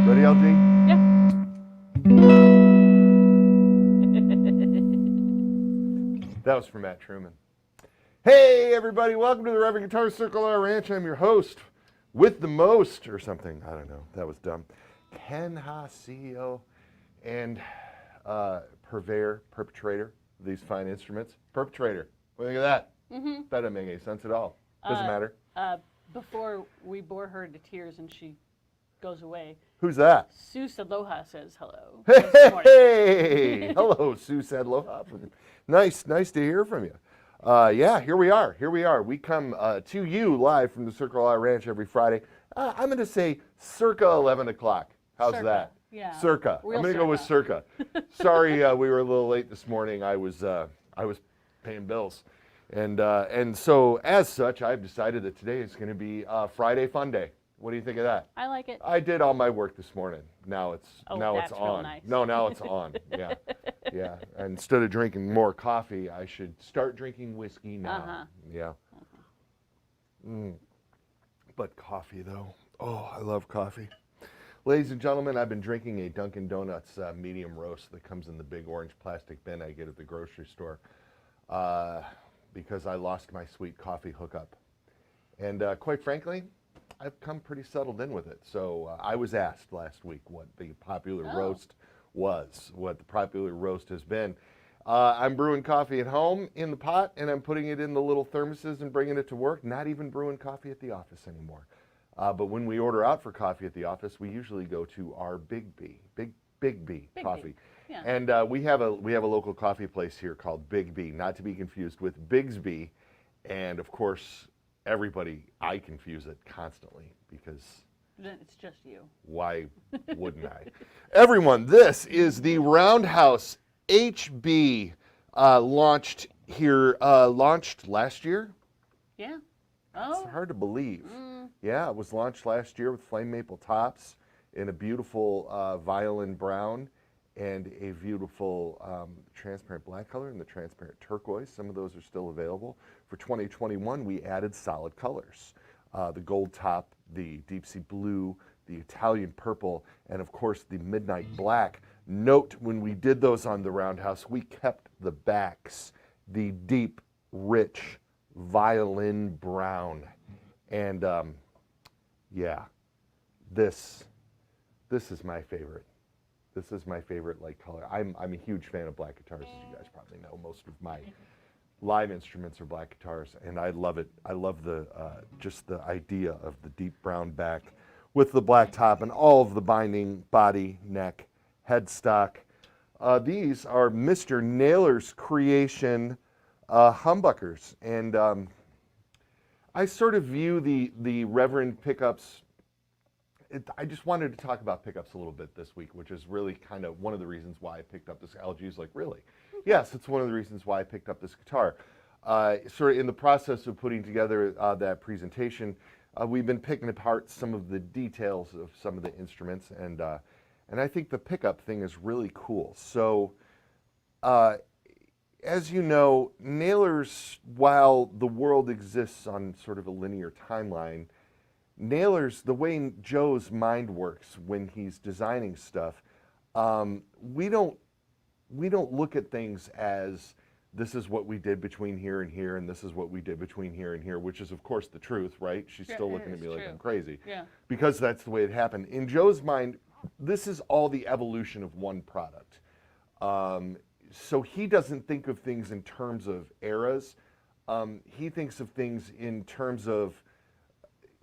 Ready, LG? Yeah. That was from Matt Truman. Hey, everybody, welcome to the Reverend Guitar Circle Our Ranch. I'm your host with the most, or something. I don't know. That was dumb. Ken Ha, CEO and purveyor, perpetrator of these fine instruments. Perpetrator. What do you think of that? Mm-hmm. That doesn't make any sense at all. Doesn't matter. Before we bore her to tears and she goes away, Who's that? Sue Aloha says hello. Hey! Hello, Sue said aloha. Nice to hear from you. Yeah, here we are. We come to you live from the Circle Our Ranch every Friday. I'm going to say circa 11 o'clock. How's Circa. that? Yeah. Circa. Real I'm going to go with circa. Sorry, we were a little late this morning. I was paying bills. And so, as such, I've decided that today is going to be Friday Fun Day. What do you think of that? I like it. I did all my work this morning. Now it's Oh, now that's it's real on. nice. No, now it's on. Yeah, yeah. And instead of drinking more coffee, I should start drinking whiskey now. Uh-huh. Yeah. But coffee, though. Oh, I love coffee. Ladies and gentlemen, I've been drinking a Dunkin' Donuts medium roast that comes in the big orange plastic bin I get at the grocery store because I lost my sweet coffee hookup. And quite frankly, I've come pretty settled in with it. So I was asked last week what the popular roast was, what the popular roast has been. I'm brewing coffee at home in the pot, and I'm putting it in the little thermoses and bringing it to work. Not even brewing coffee at the office anymore. But when we order out for coffee at the office, we usually go to our Bixby coffee. Yeah. And we have a local coffee place here called Bixby, not to be confused with Bixby, and of course, I confuse it constantly because Then it's just you. why wouldn't I? Everyone, this is the Roundhouse HB launched last year. Yeah. Oh. It's hard to believe. Yeah, it was launched last year with flame maple tops in a beautiful violin brown and a beautiful transparent black color and the transparent turquoise. Some of those are still available. For 2021, we added solid colors. The gold top, the deep sea blue, the Italian purple, and of course the midnight black. Note when we did those on the Roundhouse, we kept the backs, the deep, rich violin brown. And yeah, this is my favorite. This is my favorite light color. I'm a huge fan of black guitars, as you guys probably know. Most of my live instruments are black guitars, and I love it. I love the just the idea of the deep brown back with the black top and all of the binding body, neck, headstock. These are Mr. Naylor's creation humbuckers, and I sort of view the Reverend pickups. I just wanted to talk about pickups a little bit this week, which is really kind of one of the reasons why I picked up this. LG is like, really? Yes, it's one of the reasons why I picked up this guitar. Sort of in the process of putting together that presentation, we've been picking apart some of the details of some of the instruments, and I think the pickup thing is really cool. So, as you know, Naylor's, while the world exists on sort of a linear timeline, Naylor's, the way Joe's mind works when he's designing stuff, we don't look at things as this is what we did between here and here, and this is what we did between here and here, which is of course the truth, right? She's still looking at me like I'm crazy. Yeah. Because that's the way it happened. In Joe's mind, this is all the evolution of one product. So he doesn't think of things in terms of eras. He thinks of things in terms of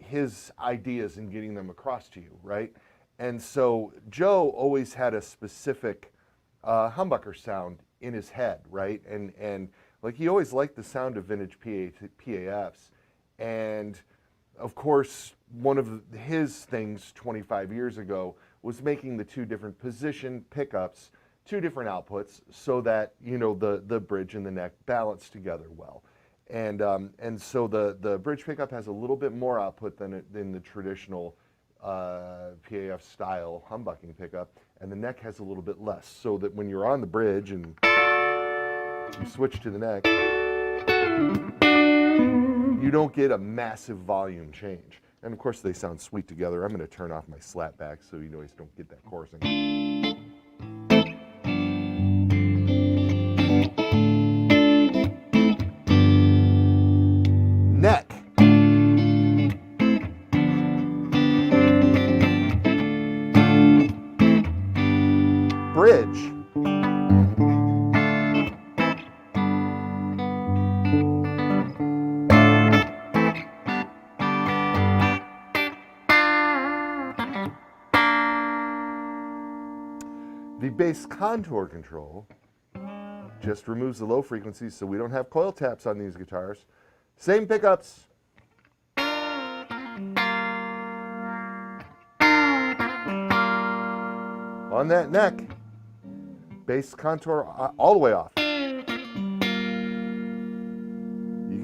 his ideas and getting them across to you, right? And so Joe always had a specific humbucker sound in his head, right? And like he always liked the sound of vintage PAFs. And of course, one of his things 25 years ago was making the two different position pickups, two different outputs, so that, you know, the bridge and the neck balance together well. And so the bridge pickup has a little bit more output than the traditional PAF style humbucking pickup, and the neck has a little bit less, so that when you're on the bridge and you switch to the neck, you don't get a massive volume change. And of course they sound sweet together. I'm going to turn off my slap back so you guys don't get that chorusing. Neck. Bridge. The bass contour control just removes the low frequencies, so we don't have coil taps on these guitars. Same pickups. On that neck, bass contour all the way off. You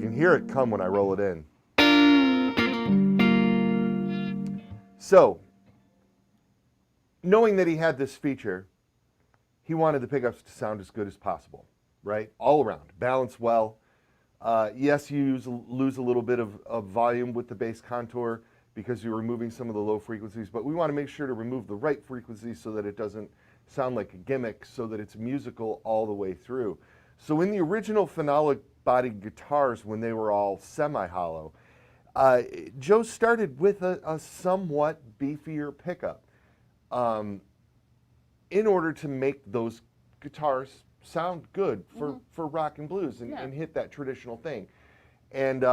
can hear it come when I roll it in. So, knowing that he had this feature, he wanted the pickups to sound as good as possible, right? All around, balance well. Yes, you lose a little bit of volume with the bass contour because you're removing some of the low frequencies, but we want to make sure to remove the right frequencies so that it doesn't sound like a gimmick, so that it's musical all the way through. So in the original phenolic body guitars, when they were all semi-hollow, Joe started with a somewhat beefier pickup in order to make those guitars sound good for rock and blues and hit that traditional thing. And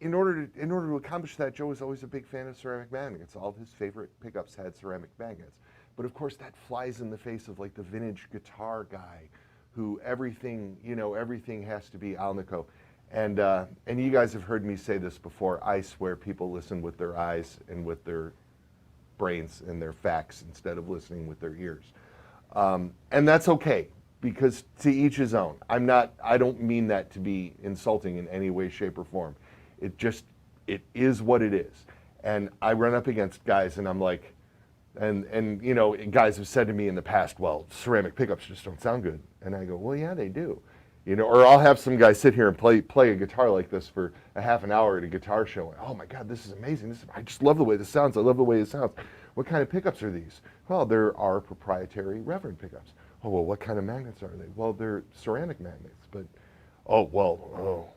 in order to accomplish that, Joe was always a big fan of ceramic magnets. All of his favorite pickups had ceramic magnets. But of course that flies in the face of like the vintage guitar guy who everything has to be Alnico. And you guys have heard me say this before. I swear people listen with their eyes and with their brains and their facts instead of listening with their ears. And that's okay, because to each his own. I don't mean that to be insulting in any way, shape, or form. It is what it is. And I run up against guys and I'm like, and you know, guys have said to me in the past, well, ceramic pickups just don't sound good. And I go, well, yeah, they do. You know, or I'll have some guy sit here and play a guitar like this for a half an hour at a guitar show. And, oh my God, this is amazing. I just love the way this sounds. I love the way it sounds. What kind of pickups are these? Well, there are proprietary Reverend pickups. Oh, well, what kind of magnets are they? Well, they're ceramic magnets, but, well,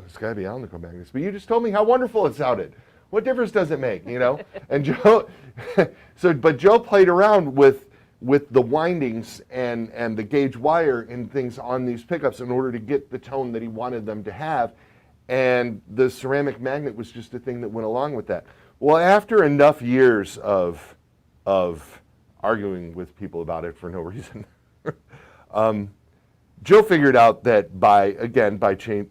it's got to be Alnico magnets. But you just told me how wonderful it sounded. What difference does it make, you know? And Joe, but Joe played around with with the windings and the gauge wire and things on these pickups in order to get the tone that he wanted them to have. And the ceramic magnet was just a thing that went along with that. Well, after enough years of arguing with people about it for no reason, Joe figured out that by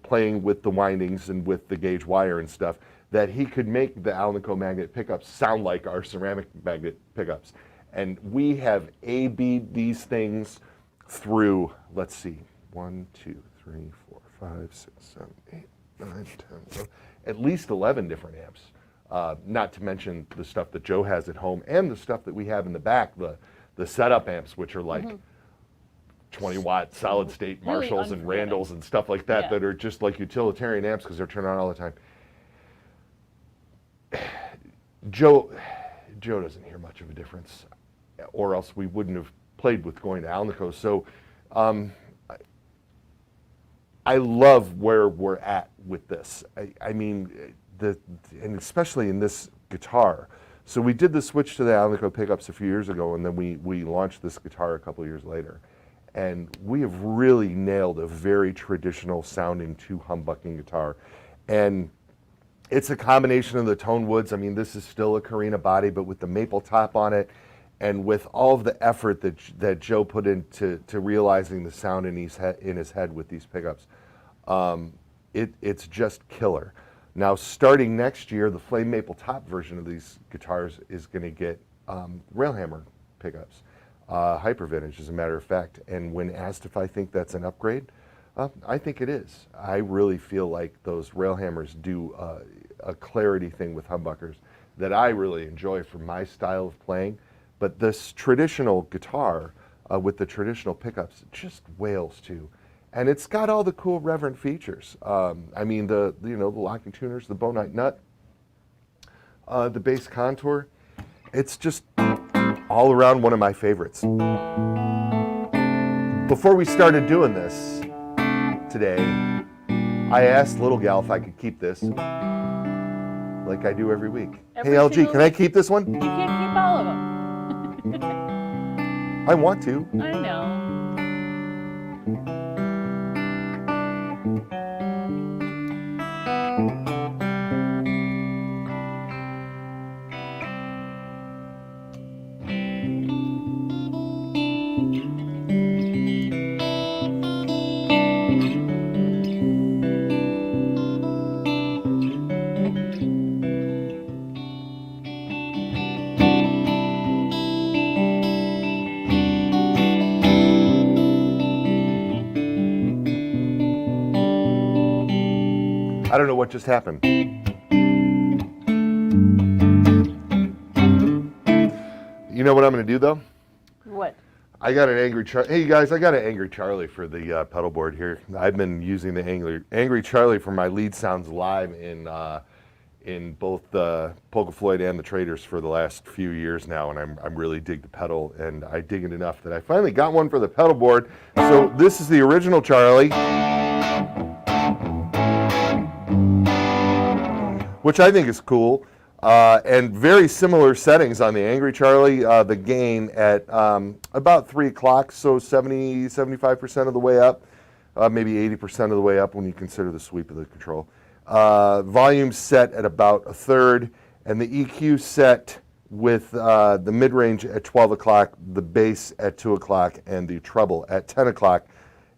playing with the windings and with the gauge wire and stuff, that he could make the Alnico magnet pickups sound like our ceramic magnet pickups. And we have A-B'd these things through, let's see, 1, 2, 3, 4, 5, 6, 7, 8, 9, 10, 11, at least 11 different amps. Not to mention the stuff that Joe has at home and the stuff that we have in the back, the setup amps, which are like 20-watt solid-state Marshalls and Randalls and stuff like that, that are just like utilitarian amps because they're turned on all the time. Joe doesn't hear much of a difference, or else we wouldn't have played with going to Alnico. So I love where we're at with this. I mean, and especially in this guitar. So we did the switch to the Alnico pickups a few years ago, and then we launched this guitar a couple years later. And we have really nailed a very traditional sounding two humbucking guitar. And it's a combination of the tone woods. I mean, this is still a Carina body, but with the maple top on it, and with all of the effort that Joe put into realizing the sound in his head with these pickups, it's just killer. Now, starting next year, the flame maple top version of these guitars is going to get railhammer pickups, hyper vintage, as a matter of fact. And when asked if I think that's an upgrade, I think it is. I really feel like those railhammers do a clarity thing with humbuckers that I really enjoy for my style of playing. But this traditional guitar with the traditional pickups just wails too. And it's got all the cool Reverend features. I mean, the locking tuners, the Bonite nut, the bass contour. It's just all around one of my favorites. Before we started doing this today, I asked Little Gal if I could keep this, like I do every week. Hey, LG, can I keep this one? You can't keep all of them. I want to. I know. I don't know what just happened. You know what I'm going to do, though? What? I got an Angry Charlie. Hey, you guys, I got an Angry Charlie for the pedal board here. I've been using the Angry Charlie for my lead sounds live in both the Polka Floyd and the Traders for the last few years now, and I'm really dig the pedal, and I dig it enough that I finally got one for the pedal board. So this is the original Charlie, which I think is cool, and very similar settings on the Angry Charlie. The gain at about 3 o'clock, so 75% of the way up, maybe 80% of the way up when you consider the sweep of the control. Volume set at about 1/3, and the EQ set with the mid-range at 12 o'clock, the bass at 2 o'clock, and the treble at 10 o'clock.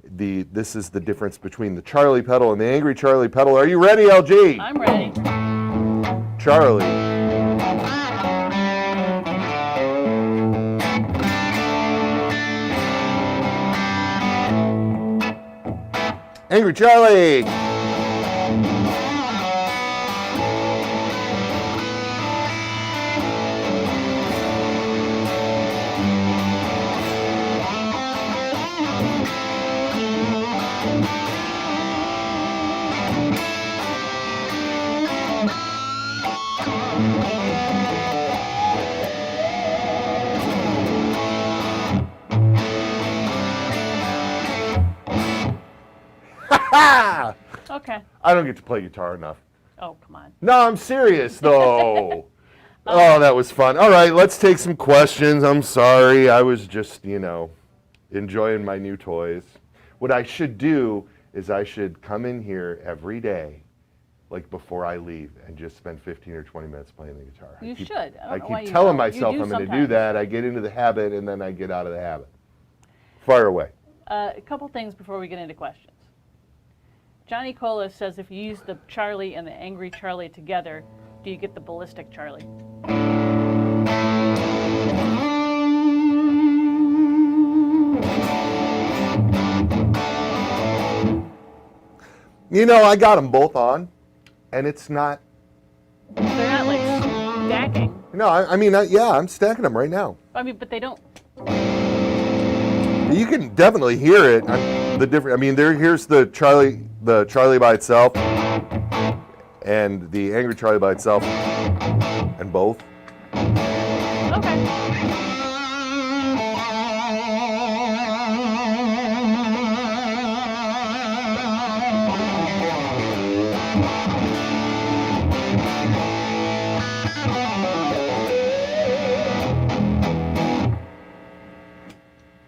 This is the difference between the Charlie pedal and the Angry Charlie pedal. Are you ready, LG? I'm ready. Charlie. Angry Charlie. Okay. I don't get to play guitar enough. Oh, come on. No, I'm serious though. Oh, that was fun. All right, let's take some questions. I'm sorry. I was just, enjoying my new toys. What I should do is I should come in here every day, like before I leave, and just spend 15 or 20 minutes playing the guitar. You should. I keep telling myself I'm going to do that. I get into the habit, and then I get out of the habit. Fire away. A couple things before we get into questions. Johnny Cola says if you use the Charlie and the Angry Charlie together, do you get the Ballistic Charlie? I got them both on, and it's not. They're not like stacking. No, I'm stacking them right now. But they don't. You can definitely hear it. The different. Here's the Charlie by itself, and the Angry Charlie by itself, and both. Okay.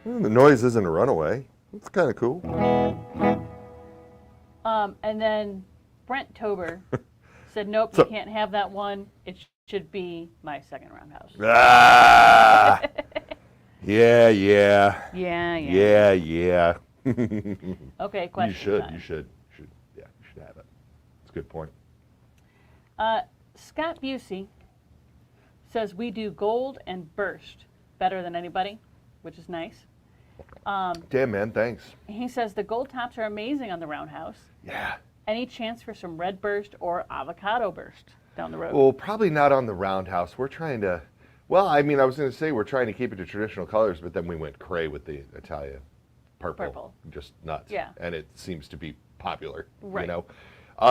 The noise isn't a runaway. It's kind of cool. And then Brent Tober said, nope, you can't have that one. It should be my second Roundhouse. Ah! Yeah. Okay, question time. You should have it. It's a good point. Scott Busey says we do gold and burst better than anybody, which is nice. Damn, man, thanks. He says the gold tops are amazing on the Roundhouse. Yeah. Any chance for some red burst or avocado burst down the road? Well, probably not on the Roundhouse. We're trying to, I was going to say we're trying to keep it to traditional colors, but then we went cray with the Italia purple. Just nuts. Yeah. And it seems to be popular. Right.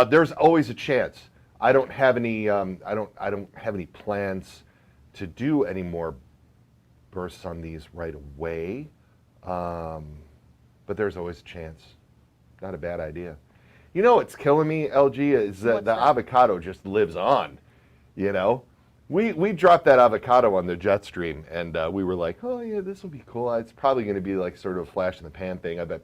There's always a chance. I don't have any. I don't have any plans to do any more bursts on these right away. But there's always a chance. Not a bad idea. What's killing me, LG, is that the avocado just lives on. We dropped that avocado on the jet stream, and we were like, oh yeah, this will be cool. It's probably going to be like sort of a flash in the pan thing. I bet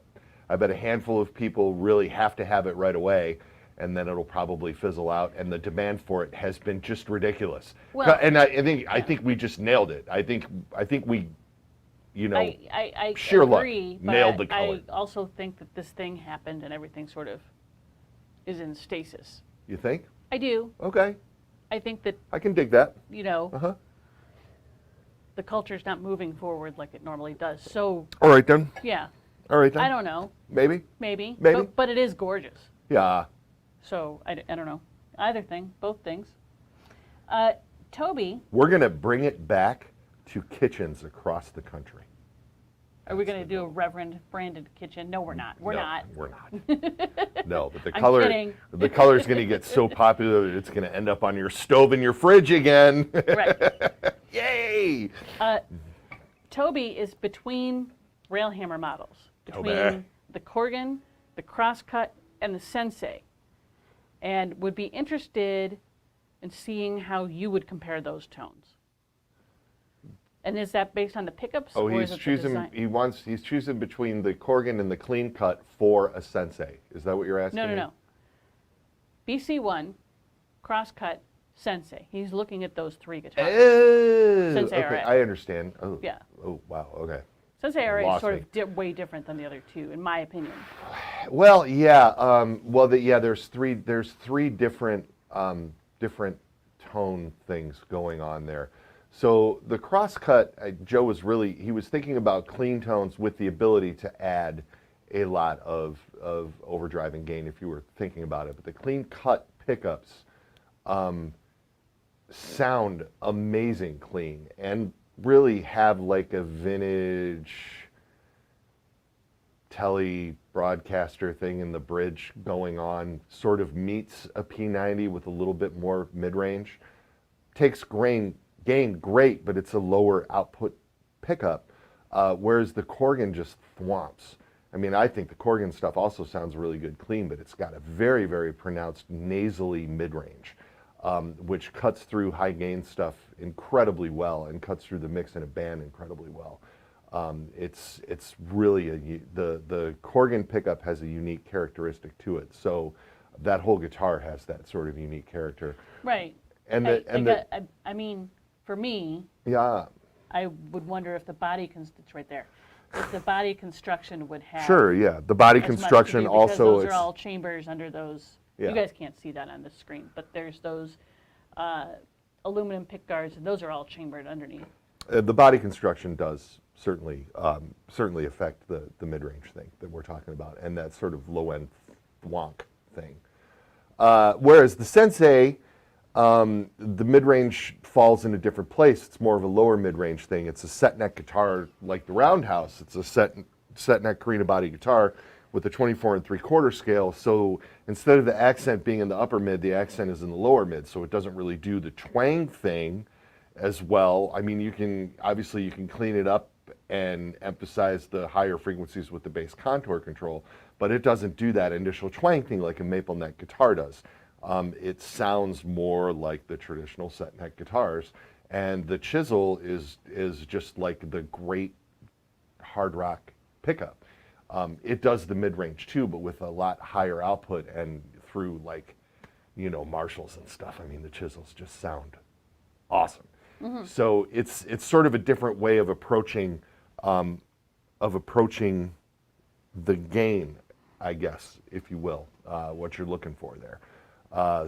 a handful of people really have to have it right away, and then it'll probably fizzle out. And the demand for it has been just ridiculous. Well, and I think we just nailed it. I think we. I sheer agree, luck, but nailed the color. I also think that this thing happened and everything sort of is in stasis. You think? I do. Okay. I think that, I can dig that. the culture's not moving forward like it normally does. So, All right then. yeah, All right then. I don't know. Maybe. Maybe. Maybe. But it is gorgeous. Yeah. So, I don't know. Either thing, both things. Toby, We're gonna bring it back to kitchens across the country. are we going to do a Reverend branded kitchen? No, we're not. We're not. We're not. No, but the I'm color, kidding. the color's gonna get so popular that it's gonna end up on your stove in your fridge again. Right. Yay! Toby is between Railhammer models, between Toby. the Corgan, the Crosscut, and the Sensei, and would be interested in seeing how you would compare those tones. And is that based on the pickups? Oh, or he's is it the choosing. design? He's choosing between the Corgan and the Clean Cut for a Sensei. Is that what you're asking? No. BC1, Crosscut, Sensei. He's looking at those three guitars. Sensei okay, RA. I understand. Oh, Yeah. Oh, wow. Okay. Sensei RA is Lost sort me. of way different than the other two, in my opinion. Well, yeah. There's three different different tone things going on there. So the Crosscut, Joe was thinking about clean tones with the ability to add a lot of overdrive and gain if you were thinking about it. But the Clean Cut pickups sound amazing clean and really have like a vintage tele broadcaster thing in the bridge going on, sort of meets a P90 with a little bit more mid-range. Takes gain great, but it's a lower output pickup, whereas the Corgan just thwomps. I think the Corgan stuff also sounds really good clean, but it's got a very, very pronounced nasally mid-range. which cuts through high gain stuff incredibly well and cuts through the mix in a band incredibly well. It's really the Corgan pickup has a unique characteristic to it. So that whole guitar has that sort of unique character. Right. I mean, for me, yeah, I would wonder if the body it's right there. If the body construction would have sure, yeah, the body as much to construction do, because also those it's are all chambers under those. Yeah. You guys can't see that on the screen, but there's those aluminum pick guards, and those are all chambered underneath. The body construction does certainly affect the mid-range thing that we're talking about, and that sort of low-end thwonk thing. Whereas the Sensei, the mid-range falls in a different place. It's more of a lower mid-range thing. It's a set neck guitar like the Roundhouse. It's a set neck Carina body guitar with a 24 3/4 scale. So instead of the accent being in the upper mid, the accent is in the lower mid. So it doesn't really do the twang thing as well. I mean, you can clean it up and emphasize the higher frequencies with the bass contour control, but it doesn't do that initial twang thing like a maple neck guitar does. It sounds more like the traditional set neck guitars, and the chisel is just like the great hard rock pickup. It does the mid-range too, but with a lot higher output and through Marshalls and stuff. I mean, the chisels just sound awesome. Mm-hmm. So it's sort of a different way of approaching the gain, I guess, if you will, what you're looking for there.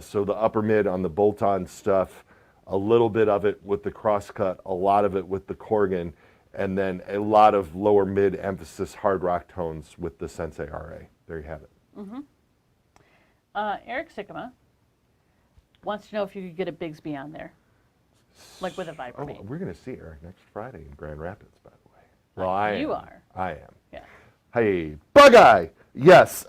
So the upper mid on the bolt-on stuff, a little bit of it with the crosscut, a lot of it with the Corgan, and then a lot of lower mid emphasis hard rock tones with the Sensei RA. There you have it. Mm-hmm. Eric Sikkema wants to know if you could get a Bixby on there, like with a Vibrate. Oh, we're going to see Eric next Friday in Grand Rapids, by the way. Well, I am. Yeah. Hey, Bug-Eye! Yes,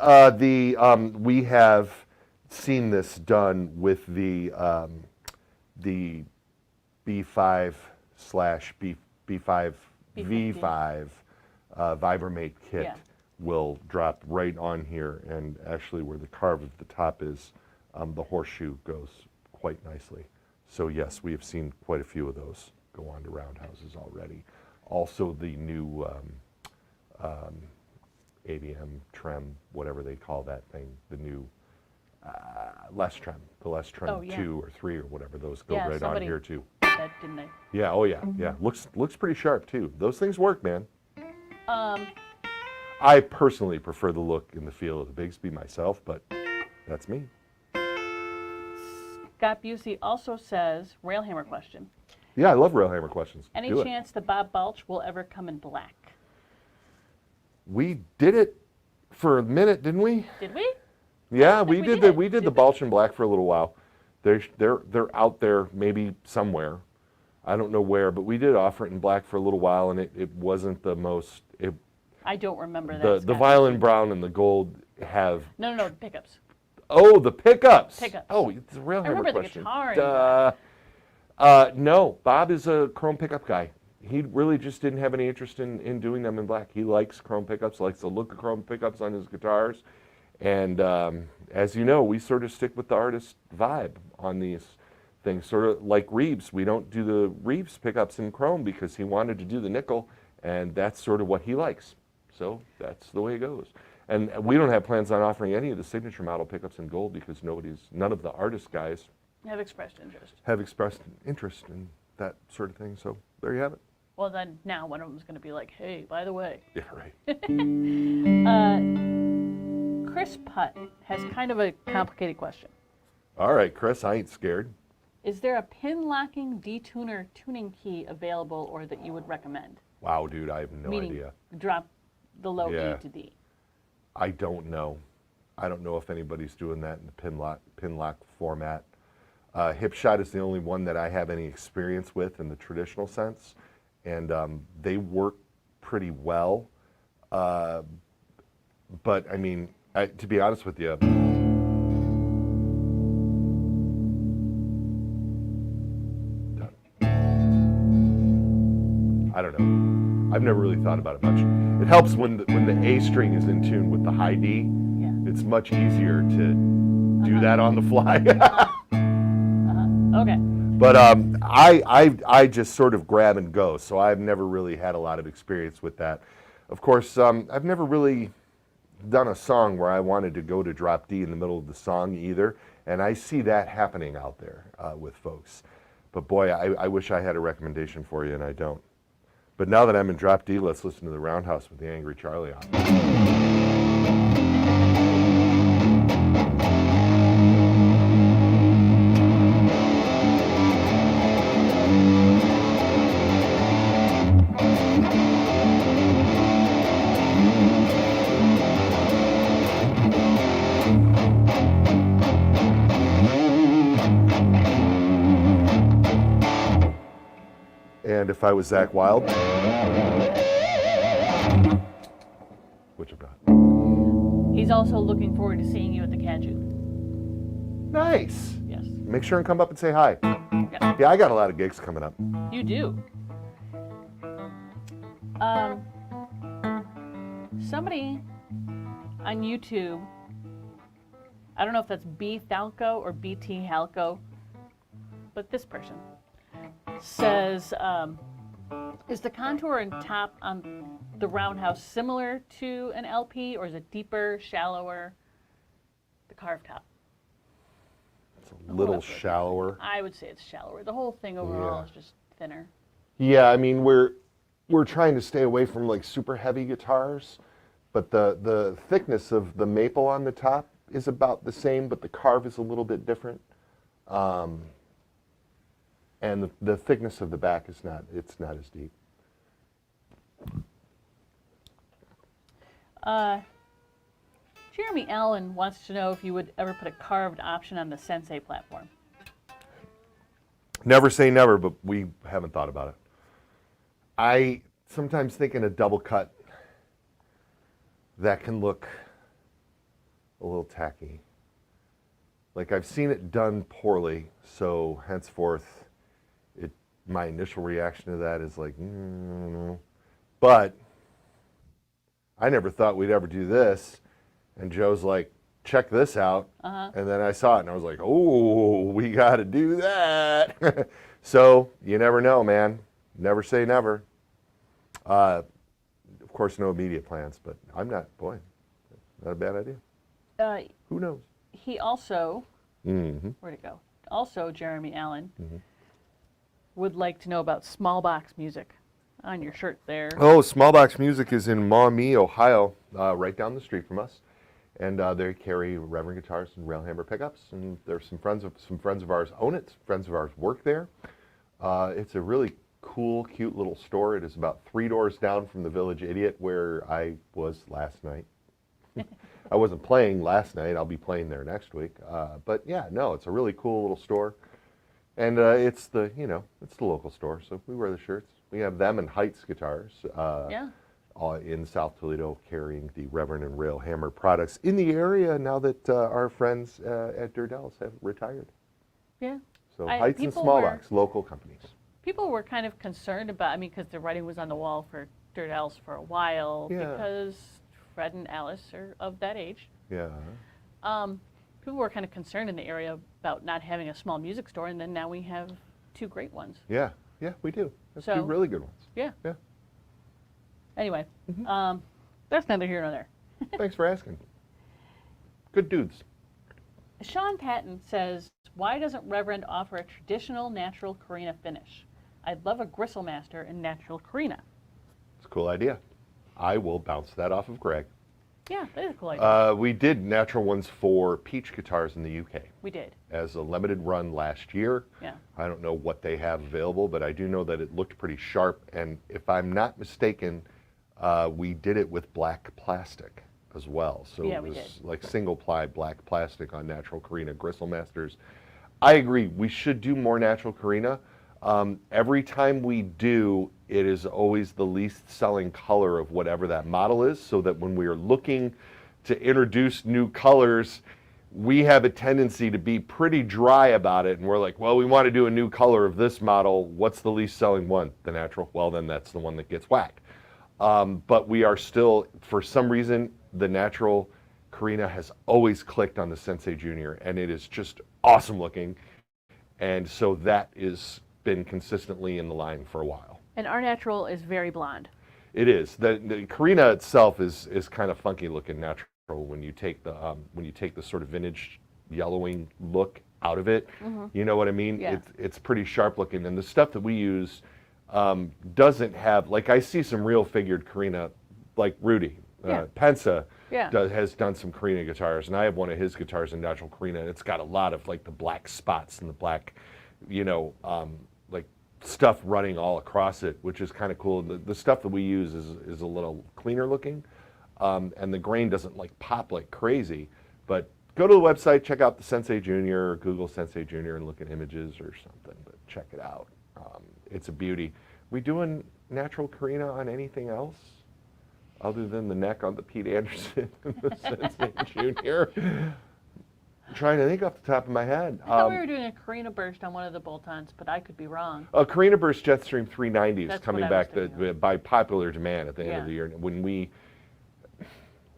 we have seen this done with the B5 / B5 V5 Vibrate kit. Yeah. Will drop right on here, and actually where the carve of the top is, the horseshoe goes quite nicely. So yes, we have seen quite a few of those go on to roundhouses already. Also the new ADM trem, whatever they call that thing, the new less trem, the less trem 2 or 3 or whatever, those go right on here too. That, didn't they? Yeah, oh yeah, yeah. Looks pretty sharp too. Those things work, man. I personally prefer the look and the feel of the Bixby myself, but that's me. Scott Busey also says, Railhammer question. Yeah, I love Railhammer questions. Any chance the Bob Balch will ever come in black? We did it for a minute, didn't we? Did we? Yeah, we did the Balch in black for a little while. They're out there maybe somewhere. I don't know where, but we did offer it in black for a little while, and it wasn't the most. I don't remember that. The violin brown and the gold have. No, the pickups. Oh, the pickups. Pickups. Oh, it's a real hammer remember question. the guitar. No, Bob is a chrome pickup guy. He really just didn't have any interest in doing them in black. He likes chrome pickups, likes the look of chrome pickups on his guitars. And as you know, we sort of stick with the artist vibe on these things, sort of like Reeves. We don't do the Reeves pickups in chrome because he wanted to do the nickel, and that's sort of what he likes. So that's the way it goes. And we don't have plans on offering any of the signature model pickups in gold because none of the artist guys have expressed interest. Have expressed interest in that sort of thing. So there you have it. Well, then now one of them is going to be like, hey, by the way. Yeah, right. Chris Putt has kind of a complicated question. All right, Chris, I ain't scared. Is there a pin locking detuner tuning key available or that you would recommend? Wow, dude, I have no idea. Drop the low Yeah. E to D. I don't know. I don't know if anybody's doing that in the pin lock format. Hipshot is the only one that I have any experience with in the traditional sense, and they work pretty well. But I mean, to be honest with you, I don't know. I've never really thought about it much. It helps when the A string is in tune with the high D. Yeah. It's much easier to do that on the fly. Okay. But I just sort of grab and go, so I've never really had a lot of experience with that. Of course, I've never really done a song where I wanted to go to drop D in the middle of the song either, and I see that happening out there with folks. But boy, I wish I had a recommendation for you, and I don't. But now that I'm in drop D, let's listen to the Roundhouse with the Angry Charlie on. And if I was Zach Wilde, which I'm not. He's also looking forward to seeing you at the Caju. Nice. Yes. Make sure and come up and say hi. Yeah. Yeah, I got a lot of gigs coming up. You do. Somebody on YouTube, I don't know if that's B Thalco or BT Halco, but this person says, is the contour and top on the Roundhouse similar to an LP, or is it deeper, shallower, the carved top? It's a little shallower. I would say it's shallower. The whole thing overall is just thinner. Yeah, I mean, we're trying to stay away from like super heavy guitars, but the thickness of the maple on the top is about the same, but the carve is a little bit different. And the thickness of the back is not as deep. Jeremy Allen wants to know if you would ever put a carved option on the Sensei platform. Never say never, but we haven't thought about it. I sometimes think in a double cut that can look a little tacky. Like I've seen it done poorly, so henceforth my initial reaction to that is like, but I never thought we'd ever do this. And Joe's like, check this out. And then I saw it and I was like, oh, we got to do that. So you never know, man. Never say never. Of course, no immediate plans, but I'm not, boy, not a bad idea. Who knows? He also, where'd it go? Also, Jeremy Allen would like to know about small box music on your shirt there. Oh, Small Box Music is in Maumee, Ohio, right down the street from us. And they carry Reverend guitars and railhammer pickups. And there's some friends of ours own it. Friends of ours work there. It's a really cool, cute little store. It is about 3 doors down from the Village Idiot where I was last night. I wasn't playing last night. I'll be playing there next week. But yeah, no, it's a really cool little store. And it's the local store, so we wear the shirts. We have them and Heights guitars in South Toledo carrying the Reverend and Railhammer products in the area now that our friends at Durdell's have retired. Yeah. So Heights and Smallbox, local companies. People were kind of concerned about, because the writing was on the wall for Durdell's for a while, because Fred and Alice are of that age. Yeah. People were kind of concerned in the area about not having a small music store, and then now we have 2 great ones. Yeah, we do. That's 2 really good ones. Yeah. Anyway, that's neither here nor there. Thanks for asking. Good dudes. Sean Patton says, why doesn't Reverend offer a traditional natural Carina finish? I'd love a Gristlemaster in natural Carina. It's a cool idea. I will bounce that off of Greg. Yeah, that is a cool idea. We did natural ones for Peach guitars in the UK. We did. As a limited run last year. Yeah. I don't know what they have available, but I do know that it looked pretty sharp. And if I'm not mistaken, we did it with black plastic as well. So it was like single ply black plastic on natural Carina Gristlmasters. I agree. We should do more natural Carina. Every time we do, it is always the least selling color of whatever that model is, so that when we are looking to introduce new colors, we have a tendency to be pretty dry about it, and we're like, well, we want to do a new color of this model. What's the least selling one? The natural? Well, then that's the one that gets whacked. But we are still, for some reason, the natural Carina has always clicked on the Sensei Junior, and it is just awesome looking. And so that has been consistently in the line for a while. And our natural is very blonde. It is. The Carina itself is kind of funky looking natural when you take the sort of vintage yellowing look out of it. You know what I mean? Yeah. It's pretty sharp looking, and the stuff that we use doesn't have, like, I see some real figured Carina, like Rudy Pensa has done some Carina guitars, and I have one of his guitars in natural Carina, and it's got a lot of like the black spots and the black, like stuff running all across it, which is kind of cool. The stuff that we use is a little cleaner looking, and the grain doesn't like pop like crazy. But go to the website, check out the Sensei Junior, or Google Sensei Junior and look at images or something, but check it out. It's a beauty. We doing natural Carina on anything else other than the neck on the Pete Anderson and the Sensei Junior? I'm trying to think off the top of my head. I thought we were doing a Carina burst on one of the bolt-ons, but I could be wrong. A Carina Burst Jetstream 390 is That's coming what I was back thinking by popular demand at the end of the year. When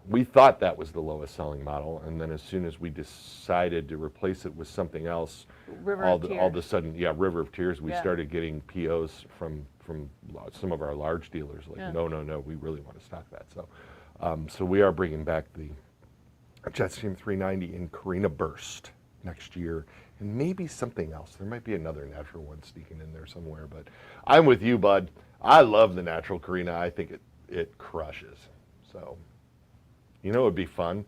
we thought that was the lowest selling model, and then as soon as we decided to replace it with something else, all of a sudden, River of Tears, we started getting POs from some of our large dealers, like, no, we really want to stock that. So we are bringing back the Jetstream 390 in Carina Burst next year, and maybe something else. There might be another natural one sneaking in there somewhere, but I'm with you, bud. I love the natural Carina. I think it crushes. So, you know, it would be fun?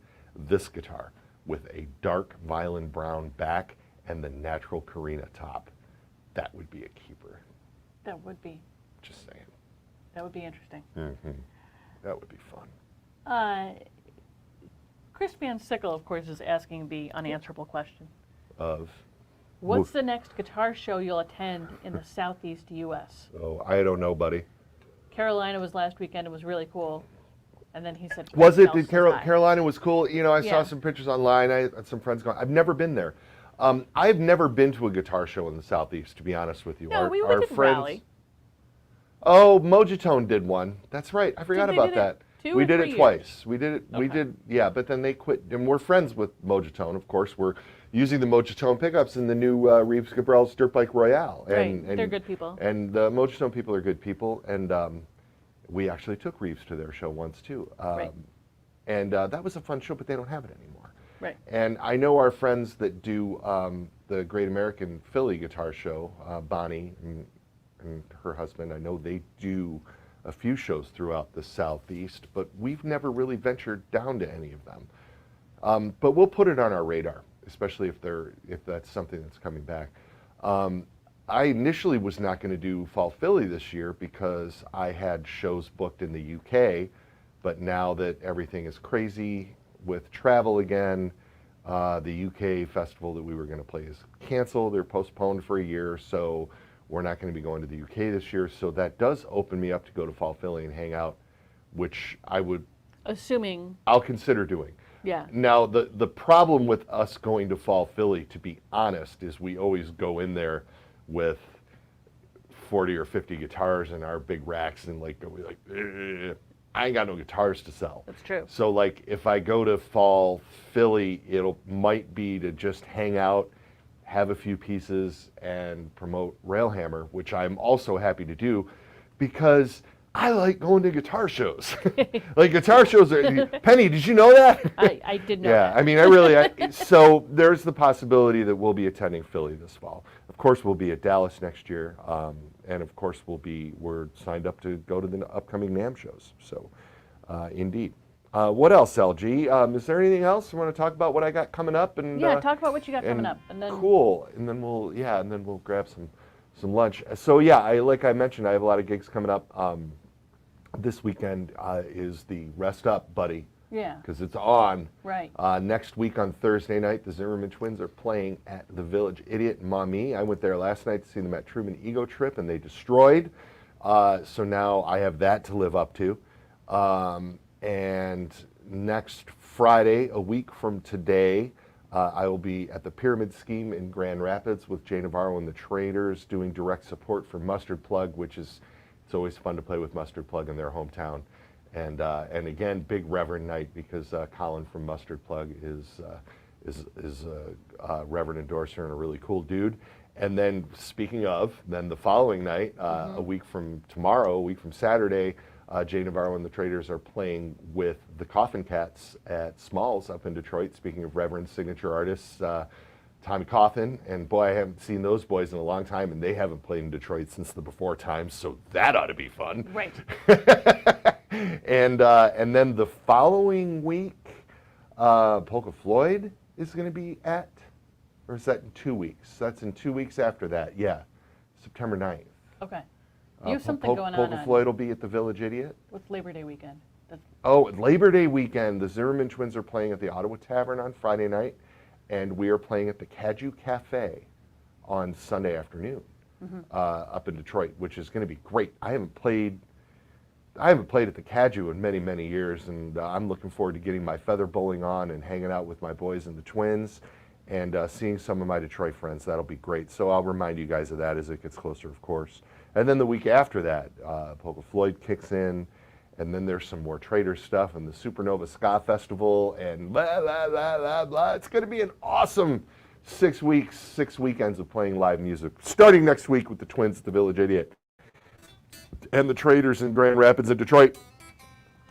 This guitar with a dark violin brown back and the natural Carina top. That would be a keeper. That would be. Just saying. That would be interesting. That would be fun. Chris Van Sickle, of course, is asking the unanswerable question. Of? What's the next guitar show you'll attend in the Southeast U.S.? Oh, I don't know, buddy. Carolina was last weekend. It was really cool. And then he said, was it? Did Carolina was cool? You know, I saw some pictures online. I had some friends going. I've never been there. I've never been to a guitar show in the Southeast, to be honest with you. No, we went to Raleigh. Oh, Mojitone did one. That's right. I forgot about that. We did it twice. We did it. Okay. We did, but then they quit. And we're friends with Mojitone, of course. We're using the Mojitone pickups in the new Reeves Gabrel's Dirt Bike Royale. And they're good people. And the Mojitone people are good people. And we actually took Reeves to their show once, too. And that was a fun show, but they don't have it anymore. Right. And I know our friends that do the Great American Philly Guitar Show, Bonnie and her husband, I know they do a few shows throughout the Southeast, but we've never really ventured down to any of them. But we'll put it on our radar, especially if that's something that's coming back. I initially was not going to do Fall Philly this year because I had shows booked in the UK, but now that everything is crazy with travel again, the UK festival that we were going to play is canceled. They're postponed for a year, so we're not going to be going to the UK this year. So that does open me up to go to Fall Philly and hang out, which I'll consider doing. Yeah. Now, the problem with us going to Fall Philly, to be honest, is we always go in there with 40 or 50 guitars in our big racks, and I ain't got no guitars to sell. That's true. So like if I go to Fall Philly, might be to just hang out, have a few pieces, and promote Railhammer, which I'm also happy to do because I like going to guitar shows. Like guitar shows are, Penny, did you know that? I did know that. Yeah, I mean, so there's the possibility that we'll be attending Philly this fall. Of course, we'll be at Dallas next year. And of course, we're signed up to go to the upcoming NAMM shows. So, indeed. What else, LG? Is there anything else you want to talk about? What I got coming up? And talk about what you got coming up, and then cool. And then we'll grab some lunch. So like I mentioned, I have a lot of gigs coming up. This weekend is the Rest Up Buddy. Yeah. Because it's on. Right. Next week on Thursday night, the Zimmerman Twins are playing at the Village Idiot in Maumee. I went there last night to see them at Truman Ego Trip, and they destroyed. So now I have that to live up to. And next Friday, a week from today, I will be at the Pyramid Scheme in Grand Rapids with Jay Navarro and the Traders doing direct support for Mustard Plug, it's always fun to play with Mustard Plug in their hometown. And again, big Reverend night because Colin from Mustard Plug is a Reverend endorser and a really cool dude. And then, speaking of, then the following night, a week from tomorrow, a week from Saturday, Jay Navarro and the Traders are playing with the Coffin Cats at Smalls up in Detroit. Speaking of Reverend signature artists, Tommy Coffin, and boy, I haven't seen those boys in a long time, and they haven't played in Detroit since the before times, so that ought to be fun. Right. And then the following week, Polka Floyd is going to be at, or is that in 2 weeks? That's in 2 weeks after that, yeah, September 9th. Okay. You have something going on Polka Floyd will be at the Village Idiot. with Labor Day weekend. Oh, Labor Day weekend, the Zimmerman Twins are playing at the Ottawa Tavern on Friday night, and we are playing at the Caju Cafe on Sunday afternoon up in Detroit, which is going to be great. I haven't played at the Caju in many, many years, and I'm looking forward to getting my feather bowling on and hanging out with my boys and the Twins and seeing some of my Detroit friends. That'll be great. So I'll remind you guys of that as it gets closer, of course. And then the week after that, Polka Floyd kicks in, and then there's some more Trader stuff and the Supernova Ska Festival and blah, blah, blah, blah, blah. It's going to be an awesome 6 weeks, 6 weekends of playing live music, starting next week with the Twins at the Village Idiot and the Traders in Grand Rapids and Detroit.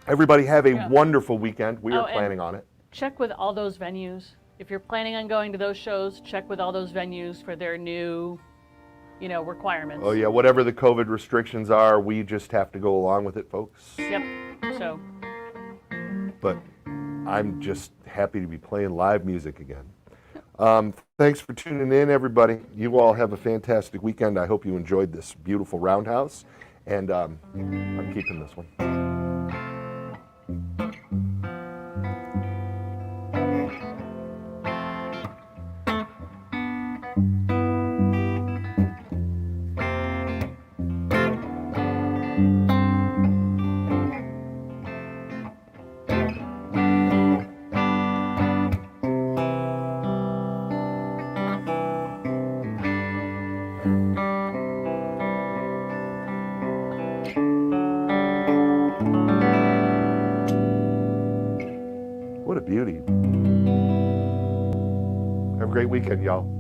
Everybody have a wonderful weekend. We are planning on it. Check with all those venues. If you're planning on going to those shows, check with all those venues for their new, requirements. Oh yeah, whatever the COVID restrictions are, we just have to go along with it, folks. Yep. So. But I'm just happy to be playing live music again. Thanks for tuning in, everybody. You all have a fantastic weekend. I hope you enjoyed this beautiful Roundhouse. And I'm keeping this one. What a beauty. Have a great weekend, y'all.